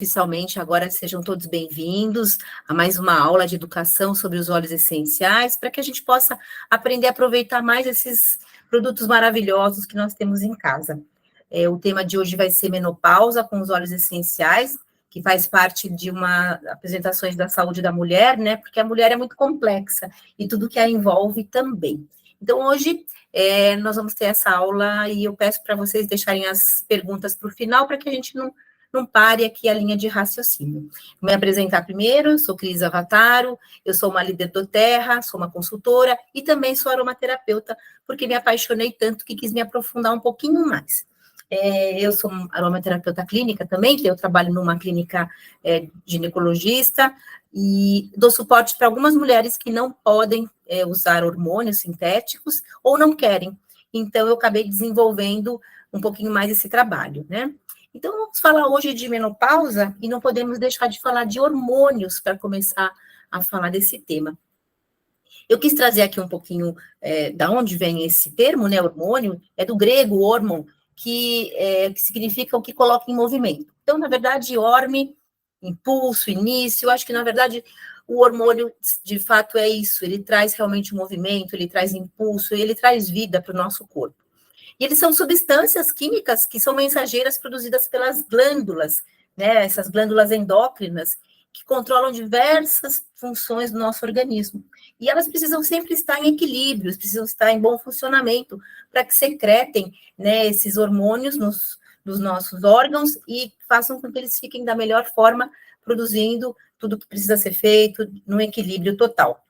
Oficialmente, agora sejam todos bem-vindos a mais uma aula de educação sobre os óleos essenciais, para que a gente possa aprender a aproveitar mais esses produtos maravilhosos que nós temos em casa. O tema de hoje vai ser menopausa com os óleos essenciais, que faz parte de uma apresentações da saúde da mulher, né? Porque a mulher é muito complexa e tudo que a envolve também. Então, hoje nós vamos ter essa aula e eu peço para vocês deixarem as perguntas para o final, para que a gente não pare aqui a linha de raciocínio. Vou me apresentar primeiro, sou Cris Avataro, eu sou uma líder do Terra, sou uma consultora e também sou aromaterapeuta, porque me apaixonei tanto que quis me aprofundar um pouquinho mais. Eu sou aromaterapeuta clínica também, eu trabalho numa clínica ginecologista e dou suporte para algumas mulheres que não podem usar hormônios sintéticos ou não querem. Então, eu acabei desenvolvendo um pouquinho mais esse trabalho, né? Então, vamos falar hoje de menopausa e não podemos deixar de falar de hormônios para começar a falar desse tema. Eu quis trazer aqui um pouquinho da onde vem esse termo, né, hormônio, é do grego hormon, que significa o que coloca em movimento. Então, na verdade, horme, impulso, início, eu acho que, na verdade, o hormônio, de fato, é isso, ele traz realmente movimento, ele traz impulso, ele traz vida para o nosso corpo. E eles são substâncias químicas que são mensageiras produzidas pelas glândulas, né? Essas glândulas endócrinas, que controlam diversas funções do nosso organismo. E elas precisam sempre estar em equilíbrio, precisam estar em bom funcionamento, para que secretem, né, esses hormônios nos nossos órgãos e façam com que eles fiquem da melhor forma, produzindo tudo que precisa ser feito, num equilíbrio total.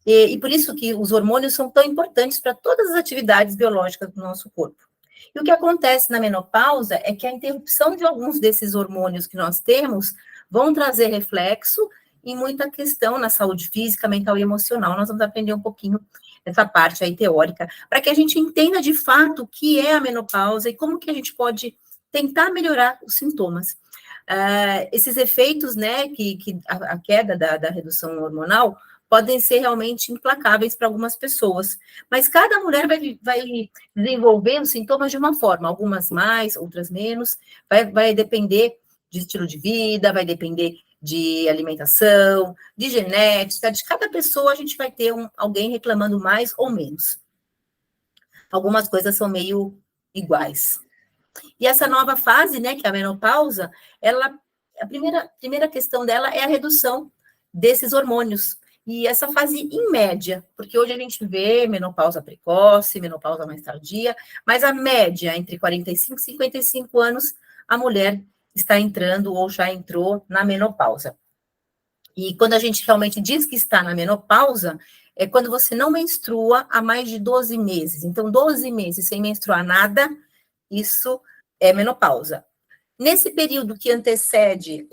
E por isso que os hormônios são tão importantes para todas as atividades biológicas do nosso corpo. E o que acontece na menopausa é que a interrupção de alguns desses hormônios que nós temos vão trazer reflexo em muita questão na saúde física, mental e emocional. Nós vamos aprender um pouquinho dessa parte aí teórica, para que a gente entenda de fato o que é a menopausa e como que a gente pode tentar melhorar os sintomas. Esses efeitos, né, que a queda da redução hormonal podem ser realmente implacáveis para algumas pessoas, mas cada mulher vai desenvolver os sintomas de uma forma, algumas mais, outras menos, vai depender de estilo de vida, vai depender de alimentação, de genética, de cada pessoa a gente vai ter alguém reclamando mais ou menos. Algumas coisas são meio iguais. E essa nova fase, né, que é a menopausa, a primeira questão dela é a redução desses hormônios. E essa fase em média, porque hoje a gente vê menopausa precoce, menopausa mais tardia, mas a média entre 45 e 55 anos, a mulher está entrando ou já entrou na menopausa. E quando a gente realmente diz que está na menopausa, é quando você não menstrua há mais de 12 meses. Então, 12 meses sem menstruar nada, isso é menopausa. Nesse período que antecede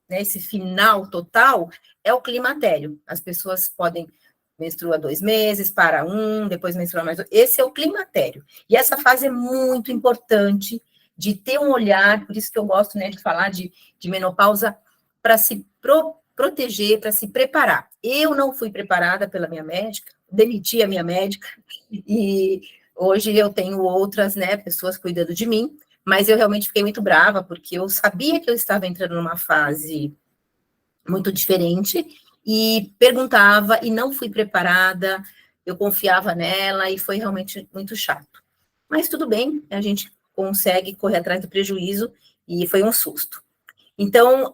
esse final total, é o climatério. As pessoas podem menstruar 2 meses, para depois menstruar mais. Esse é o climatério. E essa fase é muito importante de ter um olhar, por isso que eu gosto, né, de falar de menopausa, para se proteger, para se preparar. Eu não fui preparada pela minha médica, demiti a minha médica, e hoje eu tenho outras, né, pessoas cuidando de mim, mas eu realmente fiquei muito brava, porque eu sabia que eu estava entrando numa fase muito diferente, e perguntava, e não fui preparada, eu confiava nela, e foi realmente muito chato. Mas tudo bem, a gente consegue correr atrás do prejuízo, e foi um susto. Então,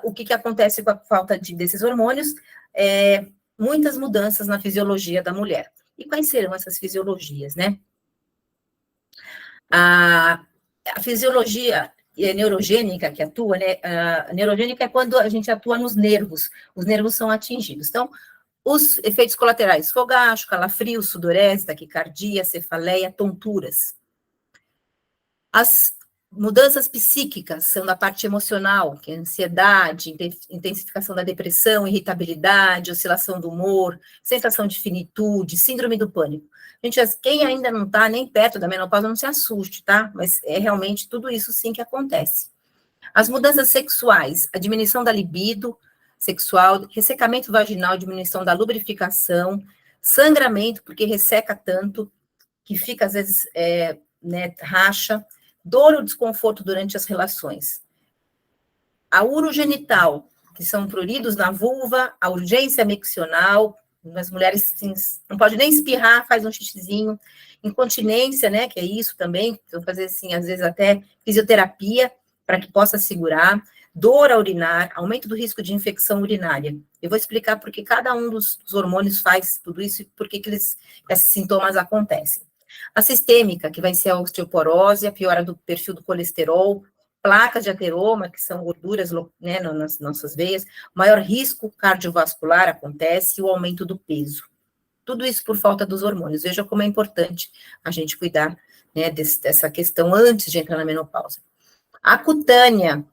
o que acontece com a falta desses hormônios? Muitas mudanças na fisiologia da mulher. E quais serão essas fisiologias, né? A fisiologia neurogênica que atua, né? A neurogênica é quando a gente atua nos nervos, os nervos são atingidos. Então, os efeitos colaterais, fogacho, calafrio, sudorese, taquicardia, cefaleia, tonturas. As mudanças psíquicas são da parte emocional, que é ansiedade, intensificação da depressão, irritabilidade, oscilação do humor, sensação de finitude, síndrome do pânico. Gente, quem ainda não está nem perto da menopausa, não se assuste, tá? Mas é realmente tudo isso sim que acontece. As mudanças sexuais, a diminuição da libido sexual, ressecamento vaginal, diminuição da lubrificação, sangramento, porque resseca tanto, que fica às vezes, racha, dor ou desconforto durante as relações. a urogenital, que são pruridos na vulva, a urgência miccional, as mulheres assim, não pode nem espirrar, faz um xixizinho, incontinência, né, que é isso também, vou fazer assim, às vezes até fisioterapia, para que possa segurar, dor a urinar, aumento do risco de infecção urinária. Eu vou explicar por que cada um dos hormônios faz tudo isso e por que esses sintomas acontecem. A sistêmica, que vai ser a osteoporose, a piora do perfil do colesterol, placas de ateroma, que são gorduras, né, nas nossas veias, maior risco cardiovascular acontece e o aumento do peso. Tudo isso por falta dos hormônios. Veja como é importante a gente cuidar, né, dessa questão antes de entrar na menopausa. A cutânea,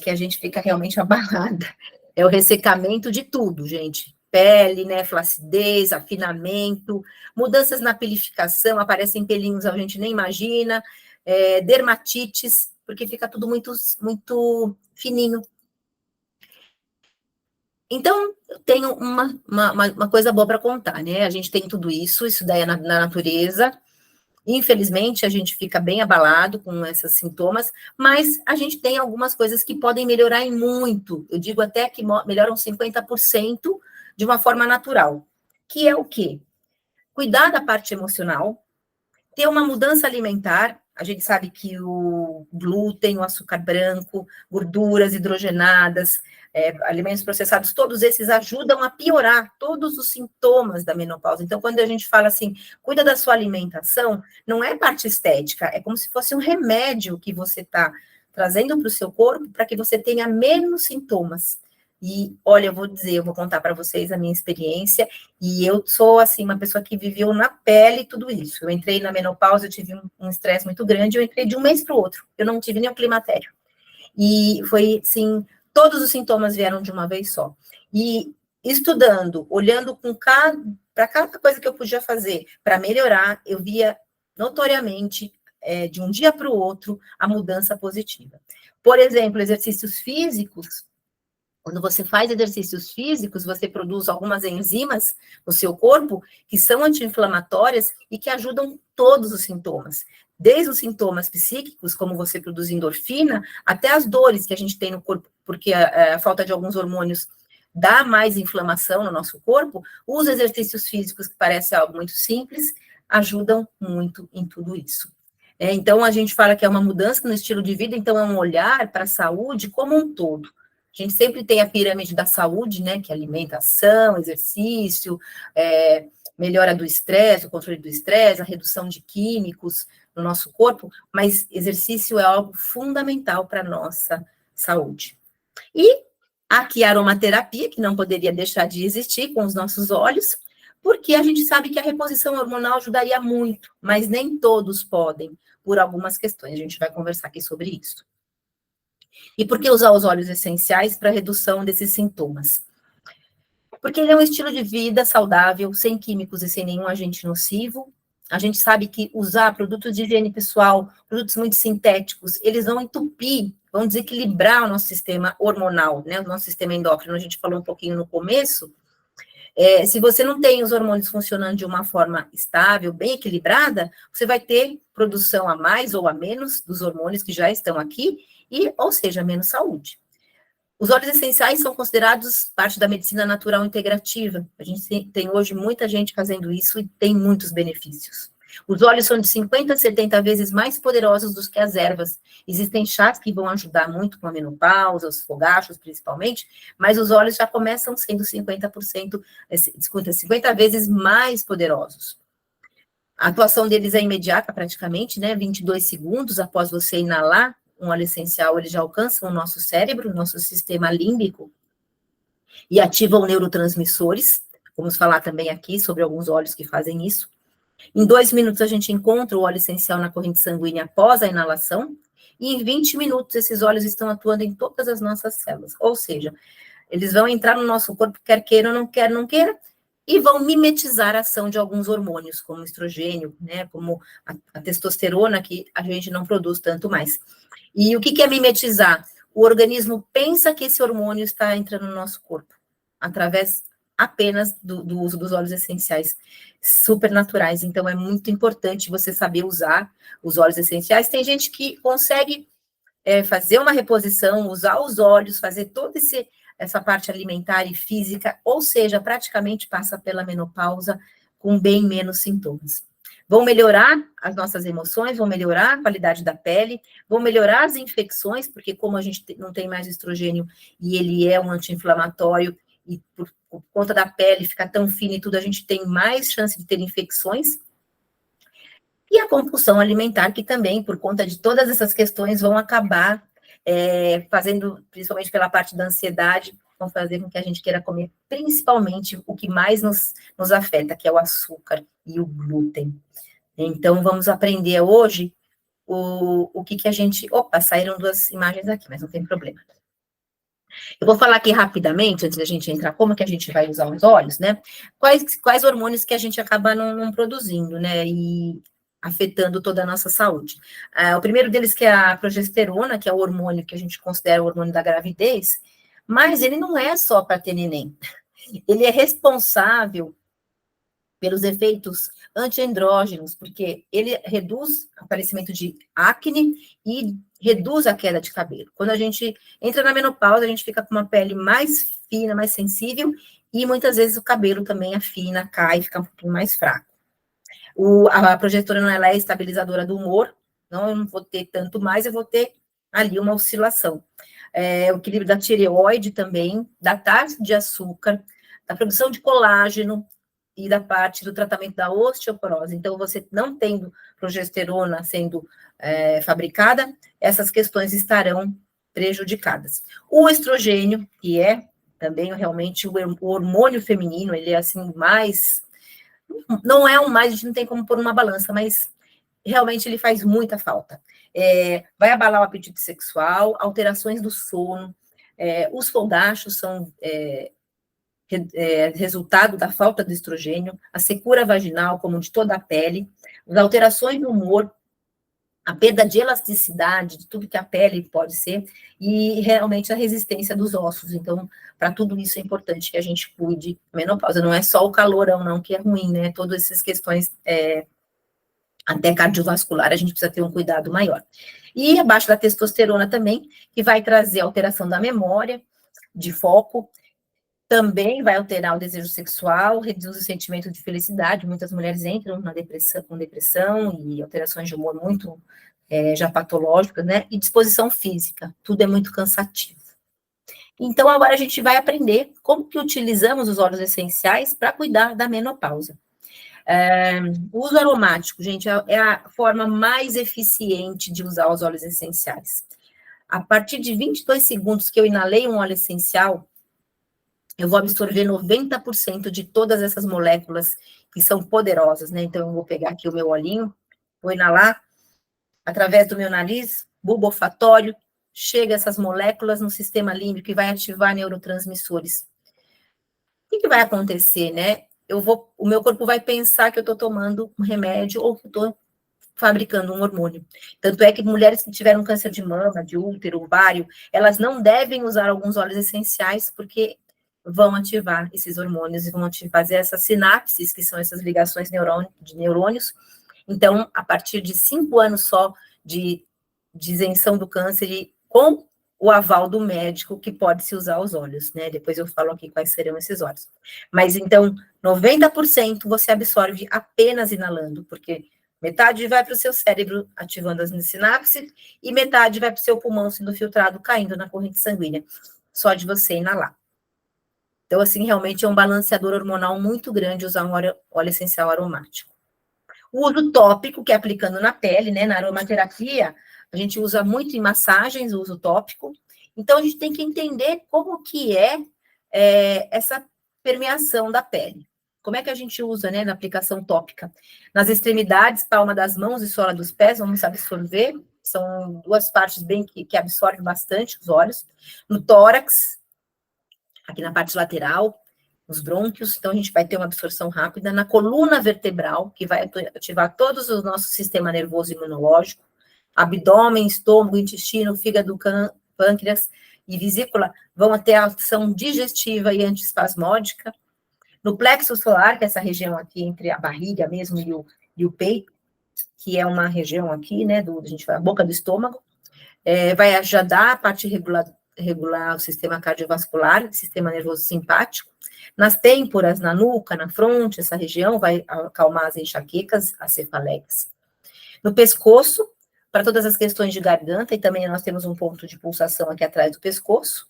que a gente fica realmente abalada, é o ressecamento de tudo, gente. Pele, né, flacidez, afinamento, mudanças na pelificação, aparecem pelinhos, a gente nem imagina, dermatites, porque fica tudo muito, muito fininho. Então, eu tenho uma coisa boa para contar, né? A gente tem tudo isso daí é na natureza. Infelizmente, a gente fica bem abalado com esses sintomas, mas a gente tem algumas coisas que podem melhorar em muito. Eu digo até que melhoram 50% de uma forma natural. Que é o quê? Cuidar da parte emocional, ter uma mudança alimentar. A gente sabe que o glúten, o açúcar branco, gorduras hidrogenadas, alimentos processados, todos esses ajudam a piorar todos os sintomas da menopausa. Então, quando a gente fala assim, cuida da sua alimentação, não é parte estética, é como se fosse um remédio que você está trazendo para o seu corpo para que você tenha menos sintomas. E, olha, eu vou contar para vocês a minha experiência, e eu sou, assim, uma pessoa que viveu na pele tudo isso. Eu entrei na menopausa, eu tive um estresse muito grande, eu entrei de um mês para o outro, eu não tive nem o climatério. E foi, assim, todos os sintomas vieram de uma vez só. E estudando, olhando para cada coisa que eu podia fazer para melhorar, eu via notoriamente, de um dia para o outro, a mudança positiva. Por exemplo, exercícios físicos. Quando você faz exercícios físicos, você produz algumas enzimas no seu corpo que são anti-inflamatórias e que ajudam todos os sintomas. Desde os sintomas psíquicos, como você produz endorfina, até as dores que a gente tem no corpo, porque a falta de alguns hormônios dá mais inflamação no nosso corpo. Os exercícios físicos, que parece algo muito simples, ajudam muito em tudo isso. Então, a gente fala que é uma mudança no estilo de vida, então é um olhar para a saúde como um todo. A gente sempre tem a pirâmide da saúde, né, que é alimentação, exercício, melhora do estresse, o controle do estresse, a redução de químicos no nosso corpo, mas exercício é algo fundamental para a nossa saúde. E aqui a aromaterapia, que não poderia deixar de existir com os nossos olhos, porque a gente sabe que a reposição hormonal ajudaria muito, mas nem todos podem, por algumas questões. A gente vai conversar aqui sobre isso. E por que usar os óleos essenciais para redução desses sintomas? Porque ele é um estilo de vida saudável, sem químicos e sem nenhum agente nocivo. A gente sabe que usar produtos de higiene pessoal, produtos muito sintéticos, eles vão entupir, vão desequilibrar o nosso sistema hormonal, né? O nosso sistema endócrino, a gente falou um pouquinho no começo. Se você não tem os hormônios funcionando de uma forma estável, bem equilibrada, você vai ter produção a mais ou a menos dos hormônios que já estão aqui, ou seja, menos saúde. Os óleos essenciais são considerados parte da medicina natural integrativa. A gente tem hoje muita gente fazendo isso e tem muitos benefícios. Os óleos são de 50 a 70 vezes mais poderosos do que as ervas. Existem chás que vão ajudar muito com a menopausa, os fogachos principalmente, mas os óleos já começam sendo 50 vezes mais poderosos. A atuação deles é imediata praticamente, né? 22 segundos após você inalar um óleo essencial, eles já alcançam o nosso cérebro, o nosso sistema límbico, e ativam neurotransmissores. Vamos falar também aqui sobre alguns óleos que fazem isso. Em 2 minutos, a gente encontra o óleo essencial na corrente sanguínea após a inalação, e em 20 minutos, esses óleos estão atuando em todas as nossas células. Ou seja, eles vão entrar no nosso corpo, quer queira ou não queira, e vão mimetizar a ação de alguns hormônios, como o estrogênio, né, como a testosterona, que a gente não produz tanto mais. E o que é mimetizar? O organismo pensa que esse hormônio está entrando no nosso corpo, através apenas do uso dos óleos essenciais supernaturais. Então, é muito importante você saber usar os óleos essenciais. Tem gente que consegue fazer uma reposição, usar os óleos, fazer toda essa parte alimentar e física, ou seja, praticamente passa pela menopausa com bem menos sintomas. Vão melhorar as nossas emoções, vão melhorar a qualidade da pele, vão melhorar as infecções, porque como a gente não tem mais estrogênio e ele é um anti-inflamatório, e por conta da pele ficar tão fina e tudo, a gente tem mais chance de ter infecções. E a compulsão alimentar, que também, por conta de todas essas questões, vão acabar fazendo, principalmente pela parte da ansiedade, vão fazer com que a gente queira comer principalmente o que mais nos afeta, que é o açúcar e o glúten. Então, vamos aprender hoje o que a gente... Opa, saíram duas imagens aqui, mas não tem problema. Eu vou falar aqui rapidamente, antes da gente entrar, como que a gente vai usar os óleos, né? Quais hormônios que a gente acaba não produzindo, né? E afetando toda a nossa saúde. O primeiro deles que é a progesterona, que é o hormônio que a gente considera o hormônio da gravidez, mas ele não é só para ter neném. Ele é responsável pelos efeitos antiandrógenos, porque ele reduz o aparecimento de acne e reduz a queda de cabelo. Quando a gente entra na menopausa, a gente fica com uma pele mais fina, mais sensível, e muitas vezes o cabelo também afina, cai, fica um pouquinho mais fraco. A progesterona, ela é estabilizadora do humor, não, eu não vou ter tanto mais, eu vou ter ali uma oscilação. O equilíbrio da tireoide também, da taxa de açúcar, da produção de colágeno, e da parte do tratamento da osteoporose. Então, você não tendo progesterona sendo fabricada, essas questões estarão prejudicadas. O estrogênio, que é também realmente o hormônio feminino, ele é assim mais... Não é o mais, a gente não tem como pôr numa balança, mas realmente ele faz muita falta. Vai abalar o apetite sexual, alterações do sono, os fondachos são... resultado da falta de estrogênio, a secura vaginal, como de toda a pele, as alterações no humor, a perda de elasticidade, de tudo que a pele pode ser, e realmente a resistência dos ossos. Então, para tudo isso é importante que a gente cuide. Menopausa não é só o calorão, não, que é ruim, né? Todas essas questões, até cardiovascular, a gente precisa ter um cuidado maior. E abaixo da testosterona também, que vai trazer alteração da memória, de foco, também vai alterar o desejo sexual, reduz o sentimento de felicidade. Muitas mulheres entram na depressão, com depressão e alterações de humor muito já patológicas, né? E disposição física, tudo é muito cansativo. Então, agora a gente vai aprender como que utilizamos os óleos essenciais para cuidar da menopausa. O uso aromático, gente, é a forma mais eficiente de usar os óleos essenciais. A partir de 22 segundos que eu inalei um óleo essencial, eu vou absorver 90% de todas essas moléculas que são poderosas, né? Então, eu vou pegar aqui o meu olhinho, vou inalar, através do meu nariz, bulbo olfatório, chega essas moléculas no sistema límbico e vai ativar neurotransmissores. O que vai acontecer, né? O meu corpo vai pensar que eu estou tomando um remédio ou que eu estou fabricando um hormônio. Tanto é que mulheres que tiveram câncer de mama, de útero, ovário, elas não devem usar alguns óleos essenciais, porque vão ativar esses hormônios e vão fazer essas sinapses, que são essas ligações de neurônios. Então, a partir de 5 anos só de isenção do câncer, e com o aval do médico, que pode se usar os óleos, né? Depois eu falo aqui quais serão esses óleos. Mas, então, 90% você absorve apenas inalando, porque metade vai para o seu cérebro, ativando as sinapses, e metade vai para o seu pulmão, sendo filtrado, caindo na corrente sanguínea, só de você inalar. Então, assim, realmente é um balanceador hormonal muito grande usar um óleo essencial aromático. O uso tópico, que é aplicando na pele, né? Na aromaterapia, a gente usa muito em massagens o uso tópico. Então, a gente tem que entender como que é essa permeação da pele. Como é que a gente usa, né, na aplicação tópica? Nas extremidades, palma das mãos e sola dos pés, vamos absorver. São duas partes bem que absorvem bastante os óleos. No tórax, aqui na parte lateral, os brônquios, então a gente vai ter uma absorção rápida. Na coluna vertebral, que vai ativar todos o nosso sistema nervoso e imunológico, abdômen, estômago, intestino, fígado, pâncreas e vesícula vão ter ação digestiva e antiespasmódica. No plexo solar, que é essa região aqui entre a barriga mesmo e o peito, que é uma região aqui, né, a boca do estômago, vai ajudar a parte regular o sistema cardiovascular, sistema nervoso simpático. Nas têmporas, na nuca, na fronte, essa região vai acalmar as enxaquecas, as cefaleias. No pescoço, para todas as questões de garganta, e também nós temos um ponto de pulsação aqui atrás do pescoço.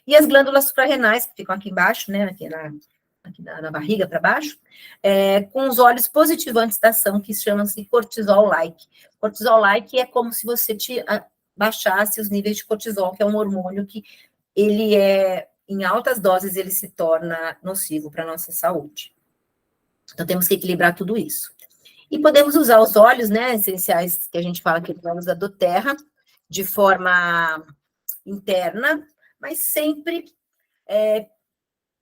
E as glândulas suprarrenais, que ficam aqui embaixo, né, aqui na barriga para baixo, com os óleos positivantes da ação, que chamam-se cortisol-like. Cortisol-like é como se você baixasse os níveis de cortisol, que é um hormônio que ele em altas doses, ele se torna nocivo para a nossa saúde. Então, temos que equilibrar tudo isso. E podemos usar os óleos, né, essenciais, que a gente fala que vamos usar do terra, de forma interna, mas sempre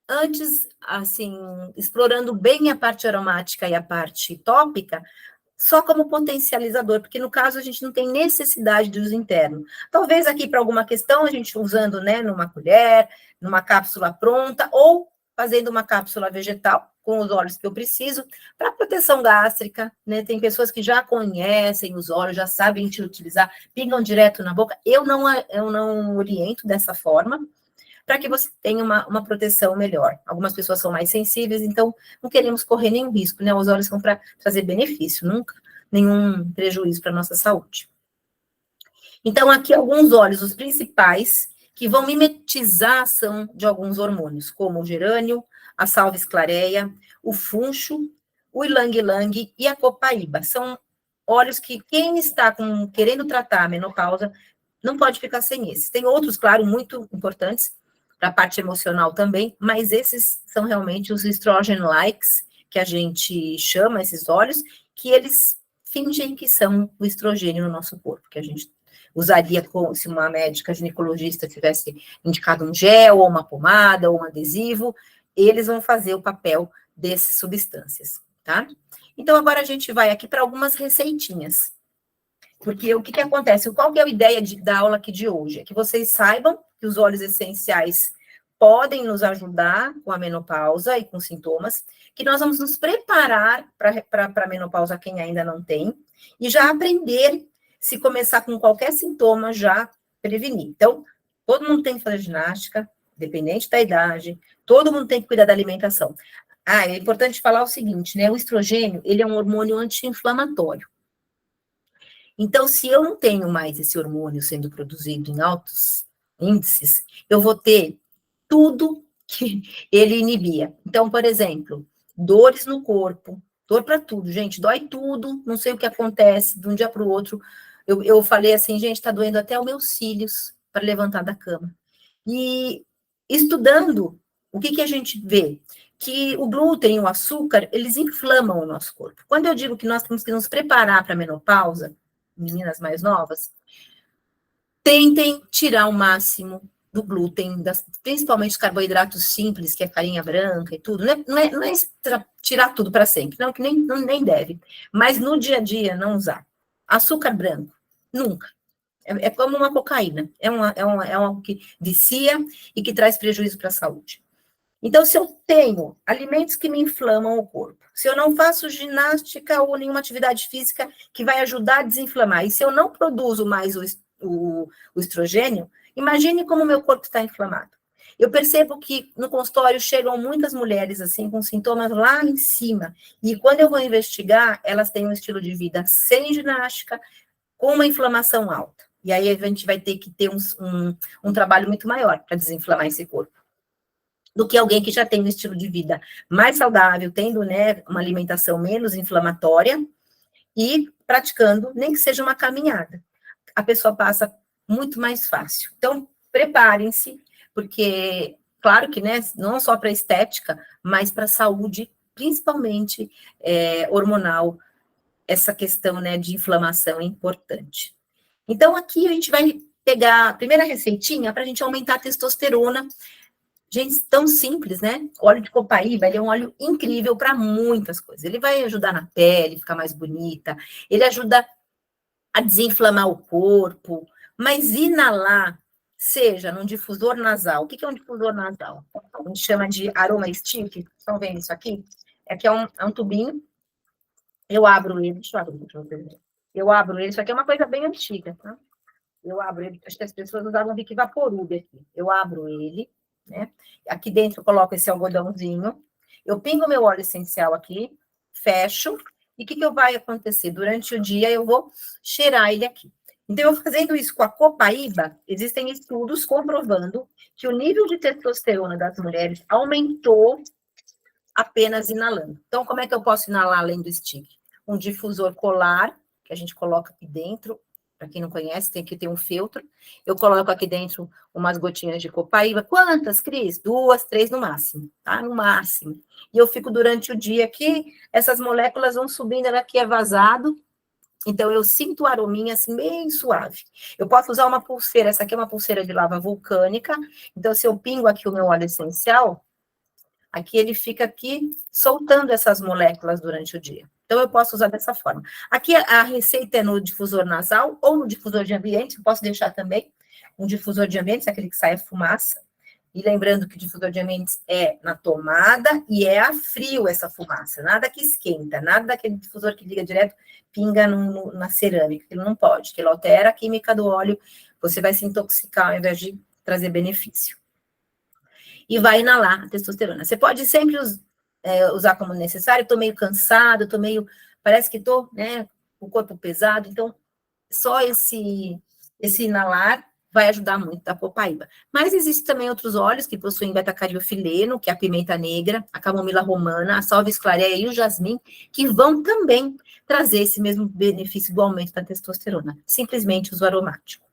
antes, assim, explorando bem a parte aromática e a parte tópica, só como potencializador, porque no caso a gente não tem necessidade de uso interno. Talvez aqui para alguma questão a gente usando, né, numa colher, numa cápsula pronta, ou fazendo uma cápsula vegetal, com os óleos que eu preciso, para proteção gástrica, né? Tem pessoas que já conhecem os óleos, já sabem utilizar, pingam direto na boca. Eu não oriento dessa forma, para que você tenha uma proteção melhor. Algumas pessoas são mais sensíveis, então não queremos correr nenhum risco, né? Os óleos são para trazer benefício, nunca nenhum prejuízo para a nossa saúde. Então, aqui alguns óleos, os principais, que vão mimetizar a ação de alguns hormônios, como o gerânio, a salves clareia, o funcho, o ilang-ilang e a copaíba. São óleos que quem está querendo tratar a menopausa não pode ficar sem esses. Tem outros, claro, muito importantes para a parte emocional também, mas esses são realmente os estrogen likes, que a gente chama esses óleos, que eles fingem que são o estrogênio no nosso corpo, que a gente usaria se uma médica ginecologista tivesse indicado um gel, ou uma pomada, ou um adesivo, eles vão fazer o papel dessas substâncias, tá? Então, agora a gente vai aqui para algumas receitinhas. Porque o que acontece? Qual que é a ideia da aula aqui de hoje? É que vocês saibam que os óleos essenciais podem nos ajudar com a menopausa e com sintomas, que nós vamos nos preparar para a menopausa quem ainda não tem, e já aprender, se começar com qualquer sintoma, já prevenir. Então, todo mundo tem que fazer ginástica, independente da idade, todo mundo tem que cuidar da alimentação. É importante falar o seguinte, né? O estrogênio, ele é um hormônio anti-inflamatório. Então, se eu não tenho mais esse hormônio sendo produzido em altos índices, eu vou ter tudo que ele inibia. Então, por exemplo, dores no corpo, dor para tudo, gente, dói tudo, não sei o que acontece de um dia para o outro. Eu falei assim, gente, está doendo até os meus cílios para levantar da cama. E estudando, o que a gente vê? Que o glúten e o açúcar, eles inflamam o nosso corpo. Quando eu digo que nós temos que nos preparar para a menopausa, meninas mais novas, tentem tirar o máximo do glúten, principalmente os carboidratos simples, que é farinha branca e tudo. Não é tirar tudo para sempre, não, que nem deve. Mas no dia a dia, não usar. Açúcar branco, nunca. É como uma cocaína. É algo que vicia e que traz prejuízo para a saúde. Então, se eu tenho alimentos que me inflamam o corpo, se eu não faço ginástica ou nenhuma atividade física que vai ajudar a desinflamar, e se eu não produzo mais o estrogênio, imagine como o meu corpo está inflamado. Eu percebo que no consultório chegam muitas mulheres assim com sintomas lá em cima, e quando eu vou investigar, elas têm um estilo de vida sem ginástica, com uma inflamação alta. E aí a gente vai ter que ter um trabalho muito maior para desinflamar esse corpo do que alguém que já tem um estilo de vida mais saudável, tendo, né, uma alimentação menos inflamatória e praticando, nem que seja uma caminhada. A pessoa passa muito mais fácil. Então, preparem-se, porque, claro que, né, não só para estética, mas para a saúde, principalmente hormonal, essa questão, né, de inflamação é importante. Então, aqui a gente vai pegar a primeira receitinha para a gente aumentar a testosterona. Gente, tão simples, né? O óleo de copaíba, ele é um óleo incrível para muitas coisas. Ele vai ajudar na pele, ficar mais bonita, ele ajuda a desinflamar o corpo, mas inalar, seja num difusor nasal. O que é um difusor nasal? A gente chama de aroma stick. Estão vendo isso aqui? Aqui é um tubinho. Eu abro ele, deixa eu abrir para vocês verem. Eu abro ele, isso aqui é uma coisa bem antiga, tá? eu abro ele, acho que as pessoas usavam Vick Vaporub aqui. Eu abro ele, né? Aqui dentro eu coloco esse algodãozinho, eu pingo meu óleo essencial aqui, fecho, e o que vai acontecer? Durante o dia eu vou cheirar ele aqui. Então, eu fazendo isso com a copaíba, existem estudos comprovando que o nível de testosterona das mulheres aumentou apenas inalando. Então, como é que eu posso inalar além do stick? Um difusor colar, que a gente coloca aqui dentro, para quem não conhece, tem que ter um filtro. Eu coloco aqui dentro umas gotinhas de copaíba. Quantas, Cris? 2, 3 no máximo, tá? No máximo. E eu fico durante o dia aqui, essas moléculas vão subindo, ela aqui é vazado, então eu sinto o arominha assim, bem suave. Eu posso usar uma pulseira, essa aqui é uma pulseira de lava vulcânica, então se eu pingo aqui o meu óleo essencial, aqui ele fica aqui soltando essas moléculas durante o dia. Então, eu posso usar dessa forma. Aqui a receita é no difusor nasal ou no difusor de ambiente. Eu posso deixar também um difusor de ambiente, aquele que sai a fumaça. E lembrando que o difusor de ambientes é na tomada e é a frio essa fumaça. Nada que esquenta, nada daquele difusor que liga direto, pinga na cerâmica. Ele não pode, que ele altera a química do óleo. Você vai se intoxicar ao invés de trazer benefício. E vai inalar a testosterona. Você pode sempre usar como necessário. Estou meio cansado, estou meio... Parece que estou, né, com o corpo pesado. Então, só esse inalar vai ajudar muito a copaíba. Mas existem também outros óleos que possuem beta-cariofileno, que é a pimenta negra, a camomila romana, a salvia esclareia e o jasmim, que vão também trazer esse mesmo benefício do aumento da testosterona. Simplesmente uso aromático.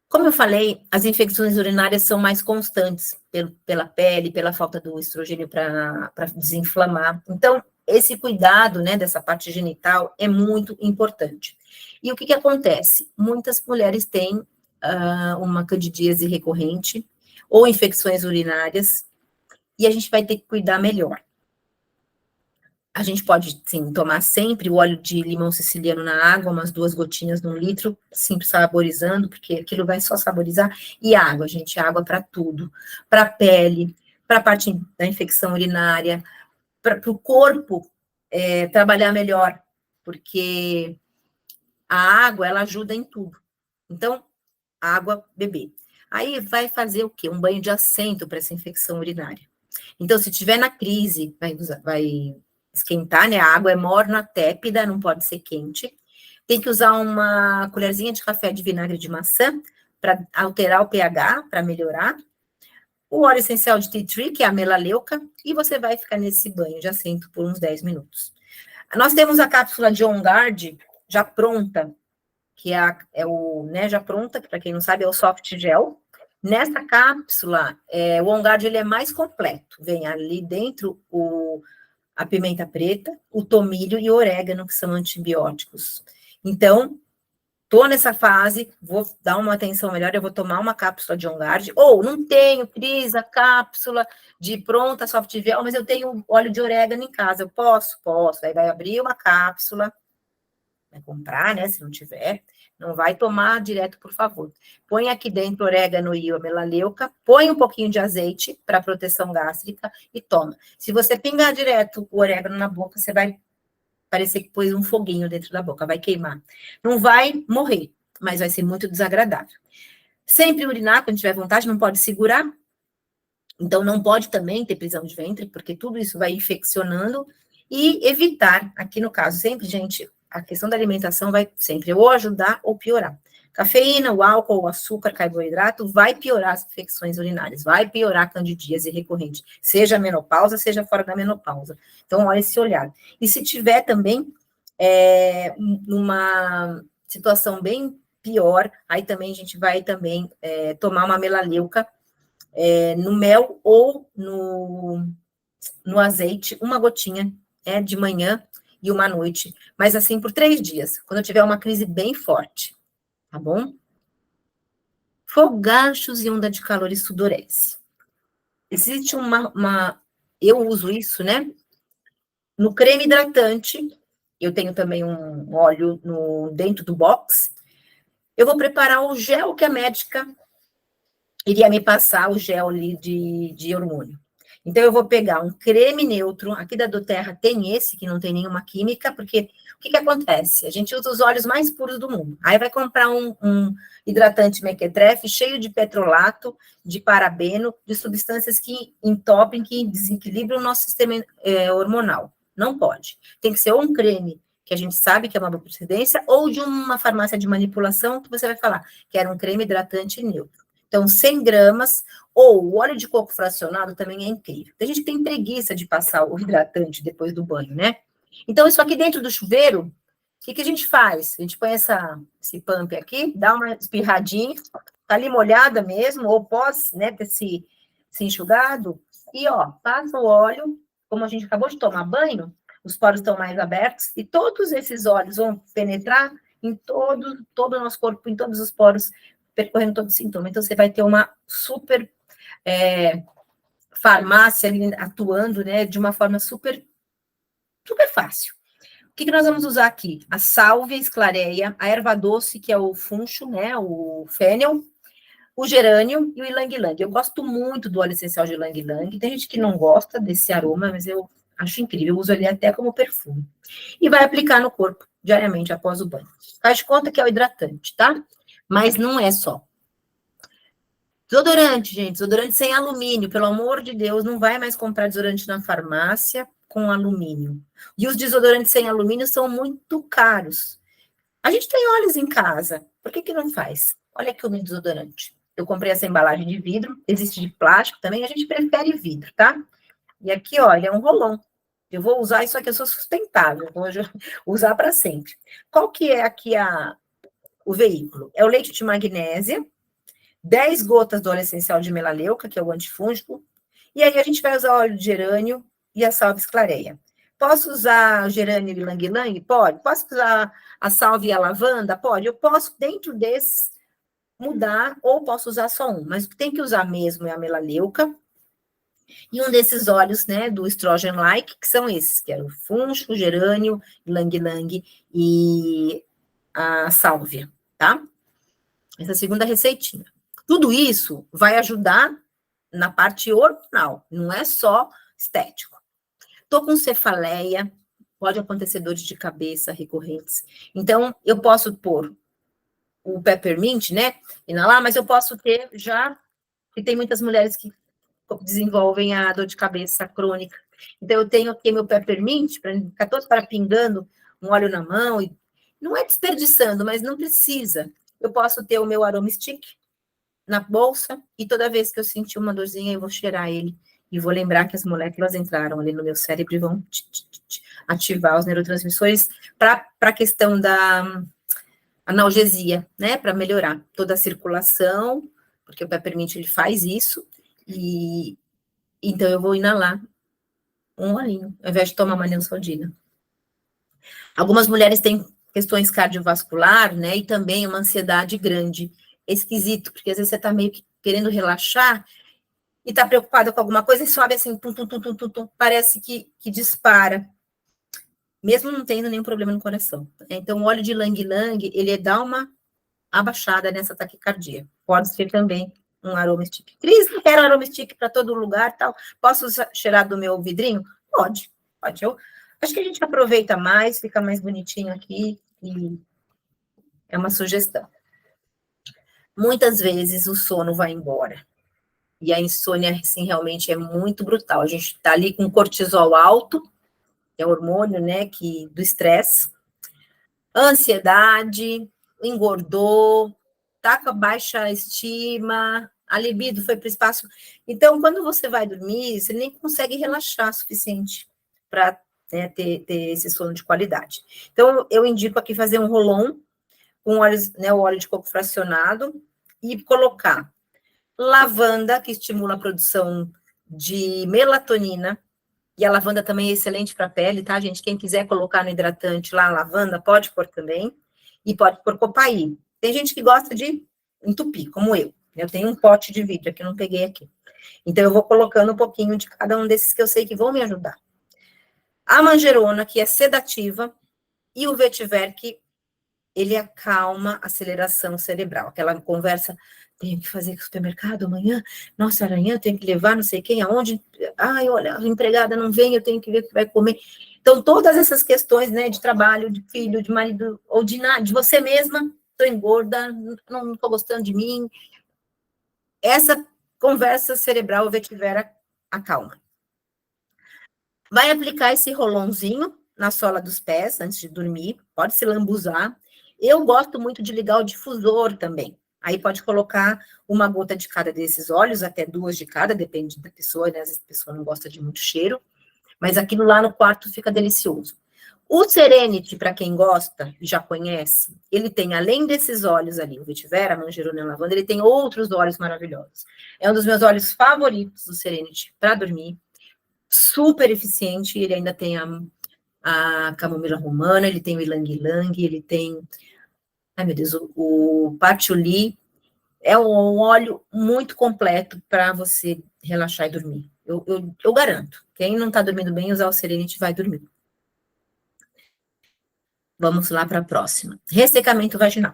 Como eu falei, as infecções urinárias são mais constantes pela pele, pela falta do estrogênio para desinflamar. Então, esse cuidado, né, dessa parte genital é muito importante. E o que acontece? Muitas mulheres têm uma candidíase recorrente ou infecções urinárias e a gente vai ter que cuidar melhor. A gente pode, sim, tomar sempre o óleo de limão siciliano na água, umas 2 gotinhas num litro, sempre saborizando, porque aquilo vai só saborizar. E água, gente, água para tudo. Para a pele, para a parte da infecção urinária, para o corpo trabalhar melhor, porque a água, ela ajuda em tudo. Então, água, beber. Aí vai fazer o quê? Um banho de assento para essa infecção urinária. Então, se tiver na crise, vai esquentar, né? A água é morna, tépida, não pode ser quente. Tem que usar uma colherzinha de café de vinagre de maçã para alterar o pH, para melhorar. O óleo essencial de tea tree, que é a melaleuca, e você vai ficar nesse banho de assento por uns 10 minutos. Nós temos a cápsula de On Guard já pronta, que já pronta, que para quem não sabe é o soft gel. Nessa cápsula, o On Guard ele é mais completo. Vem ali dentro a pimenta preta, o tomilho e o orégano, que são antibióticos. Então, tô nessa fase, vou dar uma atenção melhor, eu vou tomar uma cápsula de On Guard, ou não tenho, Cris, a cápsula de pronta soft gel, mas eu tenho óleo de orégano em casa, eu posso, aí vai abrir uma cápsula, vai comprar, né, se não tiver, não vai tomar direto, por favor. Põe aqui dentro o orégano e a melaleuca, põe um pouquinho de azeite para proteção gástrica e toma. Se você pingar direto o orégano na boca, você vai parecer que pôs um foguinho dentro da boca, vai queimar. Não vai morrer, mas vai ser muito desagradável. Sempre urinar, quando tiver vontade, não pode segurar. Então, não pode também ter prisão de ventre, porque tudo isso vai infeccionando. E evitar, aqui no caso, sempre, gente, a questão da alimentação vai sempre ou ajudar ou piorar. Cafeína, o álcool, o açúcar, carboidrato, vai piorar as infecções urinárias, vai piorar a candidíase recorrente, seja menopausa, seja fora da menopausa. Então, olha esse olhar. E se tiver também numa situação bem pior, aí também a gente vai também tomar uma melaleuca no mel ou no azeite, uma gotinha de manhã e uma à noite, mas assim por 3 dias, quando eu tiver uma crise bem forte, tá bom? Fogachos e onda de calor e sudorese. Existe eu uso isso, né? No creme hidratante, eu tenho também um óleo dentro do box. Eu vou preparar o gel que a médica iria me passar, o gel ali de hormônio. Então, eu vou pegar um creme neutro, aqui da doTERRA tem esse, que não tem nenhuma química, porque o que acontece? A gente usa os óleos mais puros do mundo. Aí vai comprar um hidratante mequetrefe cheio de petrolato, de parabeno, de substâncias que entopem, que desequilibram o nosso sistema hormonal. Não pode. Tem que ser ou um creme, que a gente sabe que é uma boa procedência, ou de uma farmácia de manipulação, que você vai falar que era um creme hidratante neutro. Então, 100 gramas, ou o óleo de coco fracionado também é incrível. Tem gente que tem preguiça de passar o hidratante depois do banho, né? Então, isso aqui dentro do chuveiro, o que a gente faz? A gente põe esse pump aqui, dá uma espirradinha, tá ali molhada mesmo, ou pós, né, ter se enxugado, e ó, passa o óleo, como a gente acabou de tomar banho, os poros estão mais abertos, e todos esses óleos vão penetrar em todo o nosso corpo, em todos os poros, percorrendo todo o sintoma. Então, você vai ter uma super farmácia ali atuando, né, de uma forma super fácil. O que nós vamos usar aqui? A sálvia esclareia, a erva doce, que é o funcho, né, o fênel, o gerânio e o ylang-ylang. Eu gosto muito do óleo essencial de ylang-ylang. Tem gente que não gosta desse aroma, mas eu acho incrível. Eu uso ele até como perfume. E vai aplicar no corpo diariamente após o banho. Faz de conta que é o hidratante, tá? Mas não é só. Desodorante, gente. Desodorante sem alumínio. Pelo amor de Deus, não vai mais comprar desodorante na farmácia com alumínio. E os desodorantes sem alumínio são muito caros. A gente tem óleos em casa. Por que não faz? Olha aqui o meu desodorante. Eu comprei essa embalagem de vidro. Existe de plástico também. A gente prefere vidro, tá? E aqui, ó, ele é um rolão. Eu vou usar isso aqui, eu sou sustentável. Vou usar para sempre. Qual que é aqui o veículo? É o leite de magnésia, 10 gotas do óleo essencial de melaleuca, que é o antifúngico, e aí a gente vai usar óleo de gerânio e a sálvia esclareia. Posso usar o gerânio e ylang-ylang? Pode. Posso usar a sálvia e a lavanda? Pode. Eu posso, dentro desses, mudar, ou posso usar só um, mas o que tem que usar mesmo é a melaleuca, e um desses óleos, né, do estrogen-like, que são esses, que é o funcho, o gerânio, ylang-ylang e a sálvia, tá? Essa é a segunda receitinha. Tudo isso vai ajudar na parte hormonal, não é só estético. Tô com cefaleia, pode acontecer dores de cabeça recorrentes. Então, eu posso pôr o peppermint, né, inalar, mas eu posso ter já, e tem muitas mulheres que desenvolvem a dor de cabeça crônica. Então, eu tenho aqui meu peppermint, para ficar todo para pingando um óleo na mão, e não é desperdiçando, mas não precisa. Eu posso ter o meu aroma stick na bolsa, e toda vez que eu sentir uma dorzinha, eu vou cheirar ele, e vou lembrar que as moléculas entraram ali no meu cérebro e vão ativar os neurotransmissores para a questão da analgesia, né, para melhorar toda a circulação, porque o peppermint ele faz isso, e então eu vou inalar um olhinho, ao invés de tomar uma Neosaldina. Algumas mulheres têm questões cardiovasculares, né, e também uma ansiedade grande. É esquisito, porque às vezes você tá meio que querendo relaxar e tá preocupada com alguma coisa e sobe assim, tum, tum, tum, tum, tum, tum, parece que dispara, mesmo não tendo nenhum problema no coração. Então, o óleo de ylang-ylang, ele dá uma abaixada nessa taquicardia. Pode ser também um aroma stick. Cris, não quero aroma stick para todo lugar, tal. Posso cheirar do meu vidrinho? Pode. Eu acho que a gente aproveita mais, fica mais bonitinho aqui, e é uma sugestão. Muitas vezes o sono vai embora. E a insônia, assim, realmente é muito brutal. A gente está ali com cortisol alto, que é hormônio, né, do estresse, ansiedade, engordou, tá com a baixa estima, a libido foi para o espaço. Então, quando você vai dormir, você nem consegue relaxar o suficiente para, né, ter esse sono de qualidade. Então, eu indico aqui fazer um rolon com óleo, né, o óleo de coco fracionado, e colocar lavanda, que estimula a produção de melatonina, e a lavanda também é excelente para a pele, tá, gente? Quem quiser colocar no hidratante lá a lavanda, pode pôr também, e pode pôr copaí. Tem gente que gosta de entupir, como eu. Eu tenho um pote de vidro aqui, não peguei aqui. Então, eu vou colocando um pouquinho de cada um desses que eu sei que vão me ajudar. A manjerona, que é sedativa, e o vetiver, que ele acalma a aceleração cerebral, aquela conversa tenho que fazer supermercado amanhã, nossa, amanhã eu tenho que levar não sei quem, aonde, ai, olha, a empregada não vem, eu tenho que ver o que vai comer. Então, todas essas questões, né, de trabalho, de filho, de marido, ou de você mesma, estou engorda, não estou gostando de mim, essa conversa cerebral vetiver acalma. Vai aplicar esse rolãozinho na sola dos pés antes de dormir, pode se lambuzar. Eu gosto muito de ligar o difusor também. Aí pode colocar uma gota de cada desses óleos, até 2 de cada, depende da pessoa, né? Às vezes a pessoa não gosta de muito cheiro, mas aquilo lá no quarto fica delicioso. O Serenity, para quem gosta e já conhece, ele tem, além desses óleos ali, o vetiver, a manjerona e a lavanda, ele tem outros óleos maravilhosos. É um dos meus óleos favoritos do Serenity para dormir, super eficiente, ele ainda tem a camomila romana, ele tem o ilang-ilang, ele tem, ai meu Deus, o patchouli, é um óleo muito completo para você relaxar e dormir. Eu garanto, quem não está dormindo bem, usar o Serenity vai dormir. Vamos lá para a próxima. Ressecamento vaginal.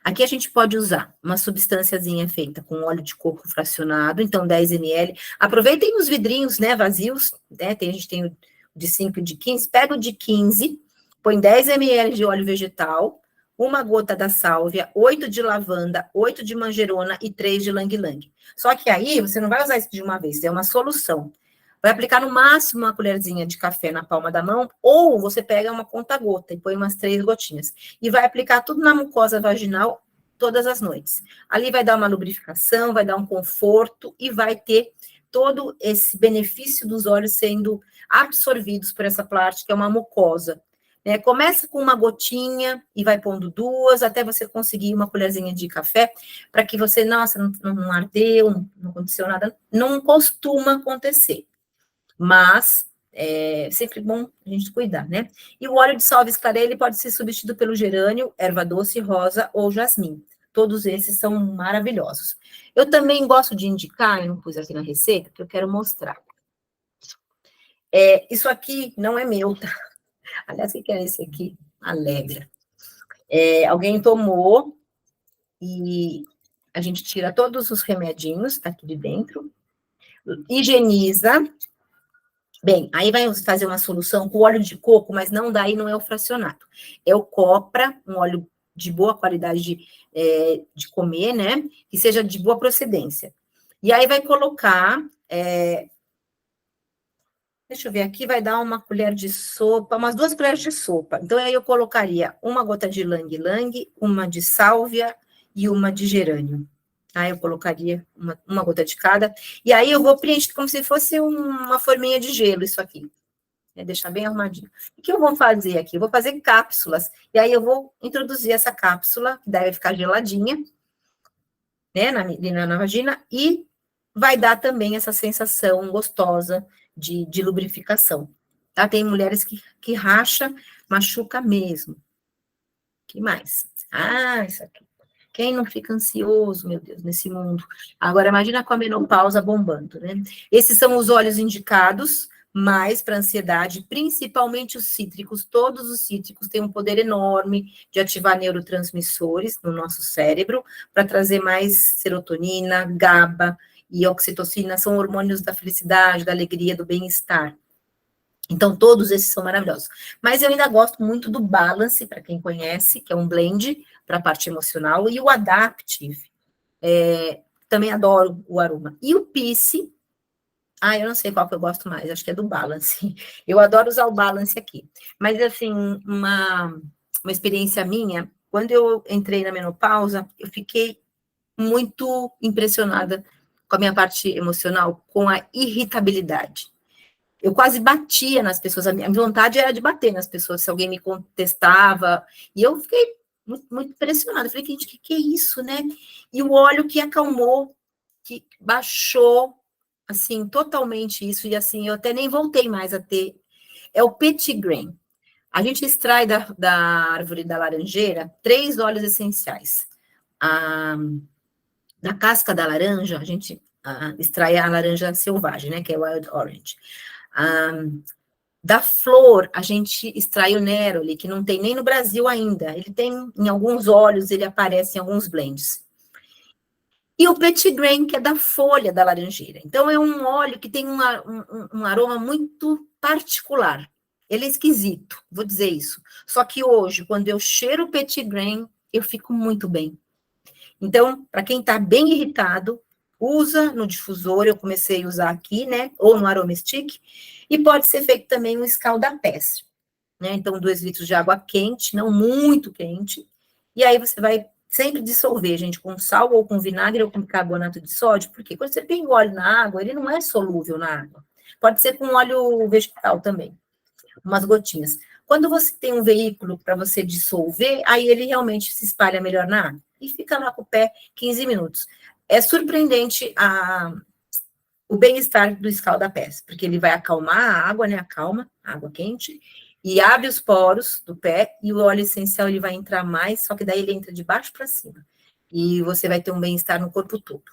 Aqui a gente pode usar uma substânciazinha feita com óleo de coco fracionado, então 10 ml. Aproveitem os vidrinhos, né, vazios, né? A gente tem o de 5 e de 15. Pega o de 15, põe 10 ml de óleo vegetal, uma gota da sálvia, 8 de lavanda, 8 de manjerona e 3 de lang-lang. Só que aí você não vai usar isso de uma vez, é uma solução. Vai aplicar no máximo uma colherzinha de café na palma da mão, ou você pega uma conta-gota e põe umas 3 gotinhas. E vai aplicar tudo na mucosa vaginal todas as noites. Ali vai dar uma lubrificação, vai dar um conforto e vai ter todo esse benefício dos óleos sendo absorvidos por essa parte, que é uma mucosa. Começa com uma gotinha e vai pondo 2, até você conseguir uma colherzinha de café, para que você, nossa, não ardeu, não aconteceu nada. Não costuma acontecer. Mas é sempre bom a gente cuidar, né? E o óleo de salvia esclarê, ele pode ser substituído pelo gerânio, erva doce, rosa ou jasmim. Todos esses são maravilhosos. Eu também gosto de indicar, eu não pus aqui na receita, porque eu quero mostrar. Isso aqui não é meu, tá? Aliás, o que é esse aqui? Alegra. Alguém tomou e a gente tira todos os remedinhos aqui de dentro, higieniza. Bem, aí vai fazer uma solução com óleo de coco, mas daí não é o fracionado. É o copra, um óleo de boa qualidade de comer, né? Que seja de boa procedência. E aí vai colocar, deixa eu ver aqui, vai dar uma colher de sopa, umas 2 colheres de sopa. Então, aí eu colocaria uma gota de lang-lang, uma de sálvia e uma de gerânio. Aí eu colocaria uma gota de cada. E aí eu vou preencher como se fosse uma forminha de gelo, isso aqui. Deixar bem arrumadinho. O que eu vou fazer aqui? Eu vou fazer cápsulas. E aí eu vou introduzir essa cápsula, que deve ficar geladinha, né, na vagina, e vai dar também essa sensação gostosa de lubrificação. Tá? Tem mulheres que racha, machuca mesmo. Que mais? Isso aqui. Quem não fica ansioso, meu Deus, nesse mundo? Agora, imagina com a menopausa bombando, né? Esses são os óleos indicados, mais para ansiedade, principalmente os cítricos. Todos os cítricos têm um poder enorme de ativar neurotransmissores no nosso cérebro, para trazer mais serotonina, GABA e oxitocina, são hormônios da felicidade, da alegria, do bem-estar. Então, todos esses são maravilhosos. Mas eu ainda gosto muito do Balance, para quem conhece, que é um blend para a parte emocional, e o Adaptive. Também adoro o aroma. E o Peace, eu não sei qual que eu gosto mais, acho que é do Balance. Eu adoro usar o Balance aqui. Mas, assim, uma experiência minha, quando eu entrei na menopausa, eu fiquei muito impressionada com a minha parte emocional, com a irritabilidade. Eu quase batia nas pessoas, a minha vontade era de bater nas pessoas, se alguém me contestava, e eu fiquei muito, muito impressionada. Eu falei, gente, o que é isso, né? E o óleo que acalmou, que baixou, assim, totalmente isso, e assim, eu até nem voltei mais a ter, é o Petitgrain. A gente extrai da árvore da laranjeira 3 óleos essenciais. Da casca da laranja, a gente extrai a laranja selvagem, né, que é Wild Orange. Da flor, a gente extrai o neroli, que não tem nem no Brasil ainda. Ele tem em alguns óleos, ele aparece em alguns blends. E o petit grain, que é da folha da laranjeira. Então, é um óleo que tem um aroma muito particular. Ele é esquisito, vou dizer isso. Só que hoje, quando eu cheiro o petit grain, eu fico muito bem. Então, para quem está bem irritado, usa no difusor, eu comecei a usar aqui, né? Ou no Aromestic, e pode ser feito também um escaldapés, né? Então, 2 litros de água quente, não muito quente, e aí você vai sempre dissolver, gente, com sal ou com vinagre ou com bicarbonato de sódio, porque quando você tem óleo na água, ele não é solúvel na água. Pode ser com óleo vegetal também, umas gotinhas. Quando você tem um veículo para você dissolver, aí ele realmente se espalha melhor na água. E fica lá com o pé 15 minutos. É surpreendente o bem-estar do escaldapés, porque ele vai acalmar a água, né? Acalma a água quente, e abre os poros do pé, e o óleo essencial ele vai entrar mais, só que daí ele entra de baixo para cima. E você vai ter um bem-estar no corpo todo.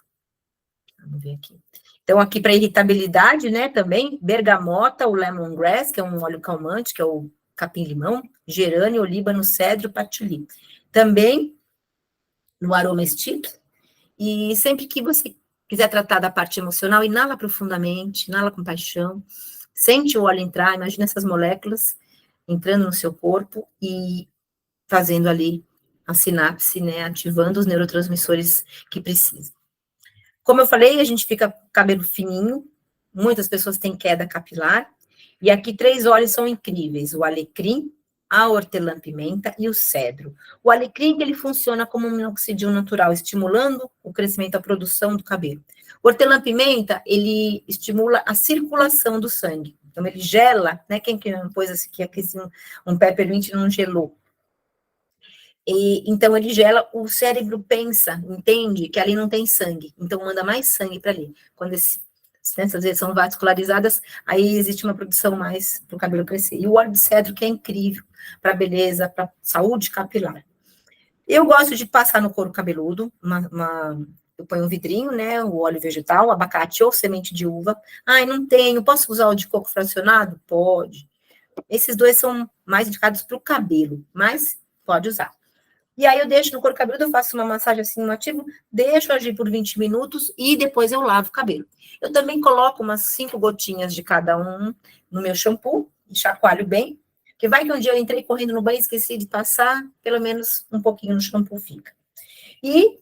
Vamos ver aqui. Então, aqui para irritabilidade, né, também, bergamota, o lemongrass, que é um óleo calmante, que é o capim-limão, gerânio, olíbano, cedro, patchouli. Também no aroma stick, e sempre que você quiser tratar da parte emocional, inala profundamente, inala com paixão, sente o óleo entrar, imagina essas moléculas entrando no seu corpo e fazendo ali a sinapse, né, ativando os neurotransmissores que precisam. Como eu falei, a gente fica com cabelo fininho, muitas pessoas têm queda capilar, e aqui 3 óleos são incríveis, o alecrim, a hortelã-pimenta e o cedro. O alecrim, ele funciona como um minoxidil natural, estimulando o crescimento, a produção do cabelo. O hortelã-pimenta, ele estimula a circulação do sangue, então ele gela, né, quem que pôs aqui um peppermint não gelou. E, então, ele gela, o cérebro pensa, entende que ali não tem sangue, então manda mais sangue para ali. Quando essas vezes são vascularizadas, aí existe uma produção mais para o cabelo crescer. E o óleo de cedro, que é incrível para beleza, para saúde capilar. Eu gosto de passar no couro cabeludo, eu ponho um vidrinho, né, o óleo vegetal, abacate ou semente de uva. Ai, não tenho, posso usar o de coco fracionado? Pode. Esses 2 são mais indicados para o cabelo, mas pode usar. E aí eu deixo no couro cabeludo, eu faço uma massagem assim no ativo, deixo agir por 20 minutos e depois eu lavo o cabelo. Eu também coloco umas 5 gotinhas de cada um no meu shampoo, e chacoalho bem, porque vai que um dia eu entrei correndo no banho e esqueci de passar, pelo menos um pouquinho no shampoo fica. E